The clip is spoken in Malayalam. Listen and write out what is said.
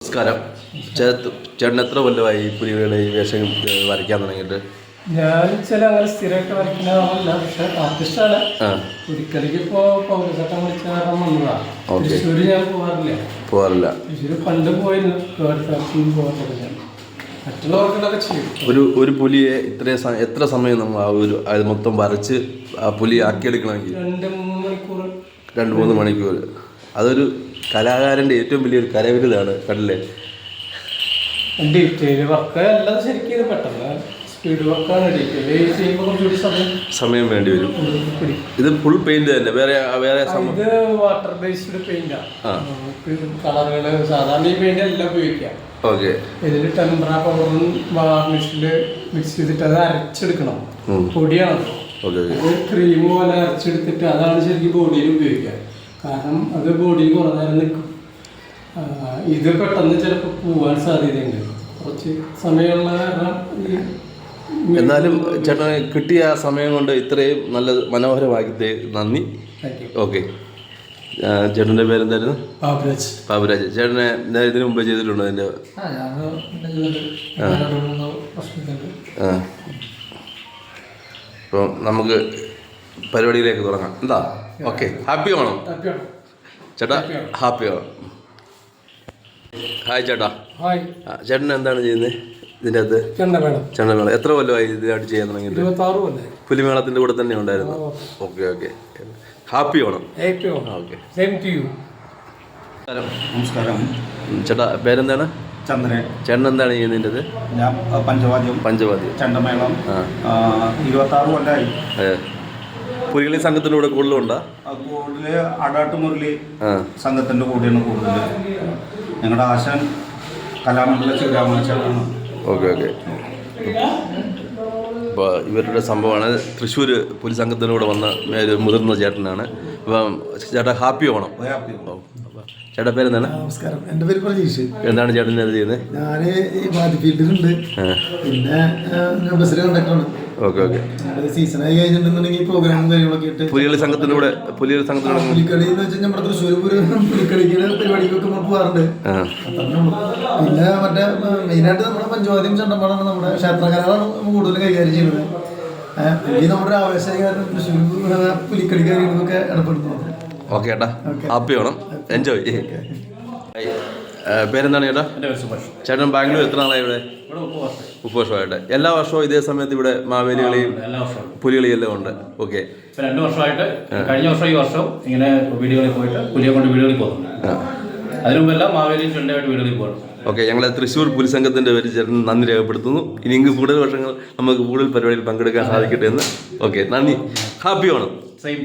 നമസ്കാരം. ചേട്ടൻ എത്ര കൊല്ലമായി പുലികളുടെ ഈ വേഷം വരയ്ക്കാൻ തുടങ്ങിയിട്ട്? ഞാൻ അങ്ങനെ സ്ഥിരമായിട്ട് വരയ്ക്കുന്നതല്ല, പക്ഷെ ആർട്ടിസ്റ്റാണ്. ഒരിക്കലേക്ക് ഇപ്പോ പൗരസട്ടം വിളിച്ച കാരണം വന്നതാണ്. തൃശ്ശൂര് ഞാൻ പോകാറില്ല. തൃശ്ശൂര് പണ്ട് പോയിരുന്നു, പോകാറില്ല. മറ്റുള്ളവർക്കൊക്കെ ചെയ്യും. ഒരു പുലിയെ എത്ര സമയം നമ്മൾ അത് മൊത്തം വരച്ച് ആ പുലി ആക്കിയെടുക്കണമെങ്കിൽ 2-3 മണിക്കൂർ. അതൊരു കലാകാരൻ്റെ ഏറ്റവും വലിയൊരു കരവിരുതാണ്. കണ്ടില്ലേ? ഡീറ്റെയിൽ വർക്ക് അല്ലാതെ ശരിക്കും ഇത് പെട്ടെന്ന് സ്പീഡ് വർക്കാണ്. ഡീറ്റെയിൽ ചെയ്യുമ്പോൾ കുറച്ചുകൂടി സമയം വേണ്ടി വരും. ഇത് ഫുൾ പെയിന്റ് തന്നെ, വേറെ ഇത് വാട്ടർ ബേസ്ഡ് പെയിന്റാണ്. കളറുകൾ സാധാരണ ഈ പെയിന്റ് എല്ലാം ഉപയോഗിക്കാം. ഓക്കെ. ഇതിൽ ടെമ്പറ പൗഡറും വാർണിഷിൽ മിക്സ് ചെയ്തിട്ട് അത് അരച്ചെടുക്കണം. പൊടിയാണ്. ക്രീം പോലെ അരച്ചെടുത്തിട്ട് അതാണ് ശരിക്കും ബോഡിയിൽ ഉപയോഗിക്കുക. കാരണം അത് ബോഡിയിൽ കുറേ നേരം നിൽക്കും. ഇത് പെട്ടെന്ന് ചിലപ്പോൾ പോവാൻ സാധ്യതയുണ്ട്, കുറച്ച് സമയമുള്ള കാരണം. എന്നാലും ചേട്ടന് കിട്ടിയ സമയം കൊണ്ട് ഇത്രയും നല്ല മനോഹരമാക്കി നന്ദി. ഓക്കെ. ചേട്ടൻ്റെ പേരെന്തായിരുന്നു? ബാബുരാജ്. ചേട്ടനെ ഇതിനു മുമ്പ് ചെയ്തിട്ടുണ്ടോ അതിൻ്റെ? അപ്പം നമുക്ക് പരിപാടിയിലേക്ക് തുടങ്ങാം. എന്താ? ഓക്കെ. ഹാപ്പി ആണോ ചേട്ടാ? ഹാപ്പി ആണോ? ഹായ് ചേട്ടാ. ചേട്ടൻ എന്താണ് ചെയ്യുന്നത് ഇതിൻ്റെ അകത്ത്? ചെണ്ടമേളം. എത്ര കൊല്ലമായി ഇതിനായിട്ട് ചെയ്യാൻ തുടങ്ങിയിട്ട്? 26 കൊല്ലം. പുലിമേളത്തിൻ്റെ കൂടെ തന്നെ ഉണ്ടായിരുന്നു. Okay okay. ഹാപ്പി ആണോ? ഓക്കെ. നമസ്കാരം. ചേട്ടാ പേരെന്താണ്? ചന്ദ്രൻ. ചേട്ടൻ എന്താണ് ചെയ്യുന്നതിൻ്റെ? ഞാൻ പഞ്ചവാദ്യം ചെണ്ടമേളം 26 കൊല്ലമായി. പുലികളി സംഘത്തിൻ്റെ കൂടെ കൂടുതലുണ്ടോ? കൂടുതൽ ആടാട്ടുമുരളി സംഘത്തിൻ്റെ കൂടെയാണ് കൂടുതൽ. ഞങ്ങളുടെ ആശാൻ കലാമണ്ഡല ശിവരാമചാണ്. Okay okay. അപ്പോൾ ഇവരുടെ സംഭവമാണ്. തൃശ്ശൂർ പുലി സംഘത്തിലൂടെ വന്ന ഒരു മുതിർന്ന ചേട്ടനാണ്. അപ്പം ചേട്ടാ ഹാപ്പി ഓണം. ചേട്ടാ പേരെന്താണ്? നമസ്കാരം, എൻ്റെ പേര് പ്രതീഷ്. എന്താണ് ചേട്ടൻ അത് ചെയ്യുന്നത്? ഞാൻ ഈ മാതി ഫീൽഡിലുണ്ട്, പിന്നെ ഞാൻ ബസ്സിൽ കണ്ടക്ടറാണ്. Okay okay. സീസണായി കഴിഞ്ഞിട്ടുണ്ടെന്നുണ്ടെങ്കിൽ പ്രോഗ്രാമും കാര്യങ്ങളൊക്കെ ഇട്ട് പുലികളി സംഘത്തിലൂടെ പുലികളി പുലിക്കളി എന്ന് വെച്ചാൽ നമ്മുടെ തൃശ്ശൂർ പുലിക്കളിക്കുന്ന പരിപാടിക്കൊക്കെ നമ്മൾ പോകാറുണ്ട്. പിന്നെ മറ്റേ മെയിനായിട്ട് നമ്മുടെ പഞ്ചവാദ്യം ചെണ്ടപ്പാടാണ്, നമ്മുടെ ക്ഷേത്രകലകളാണ് കൂടുതൽ കൈകാര്യം ചെയ്യുന്നത്. ഈ നമ്മുടെ ആവേശകാരൻ തൃശ്ശൂർ പുലിക്കളി കാര്യങ്ങളൊക്കെ ഇടപെടുന്നത്. ഓക്കെ ചേട്ടാ, ഹാപ്പി വേണം, എൻജോയ്. പേരെന്താണ് ചേട്ടാ? ചേട്ടൻ ബാംഗ്ലൂർ എത്ര നാളായി ഇവിടെ? 30 വർഷമായിട്ട്. എല്ലാ വർഷവും ഇതേ സമയത്ത് ഇവിടെ മാവേലികളെയും പുലികളിയും എല്ലാം ഉണ്ട്. ഓക്കെ. 2 വർഷമായിട്ട്, കഴിഞ്ഞ വർഷം ഈ വർഷം ഇങ്ങനെ വീടുകളിൽ പോയിട്ട് പുലിയെ കൊണ്ട് വീടുകളിൽ പോകുന്നു. അതിനു മുമ്പെല്ലാം മാവേലിയും ചെണ്ടയായിട്ട് വീടുകളിൽ പോകുന്നു. ഓക്കെ. ഞങ്ങളെ തൃശ്ശൂർ പുലി സംഘത്തിൻ്റെ പേര് ചേട്ടൻ നന്ദി രേഖപ്പെടുത്തുന്നു. ഇനി കൂടുതൽ വർഷങ്ങൾ നമുക്ക് കൂടുതൽ പരിപാടിയിൽ പങ്കെടുക്കാൻ സാധിക്കട്ടെ എന്ന്. ഓക്കെ, നന്ദി. ഹാപ്പി ഓണം. സെയിം.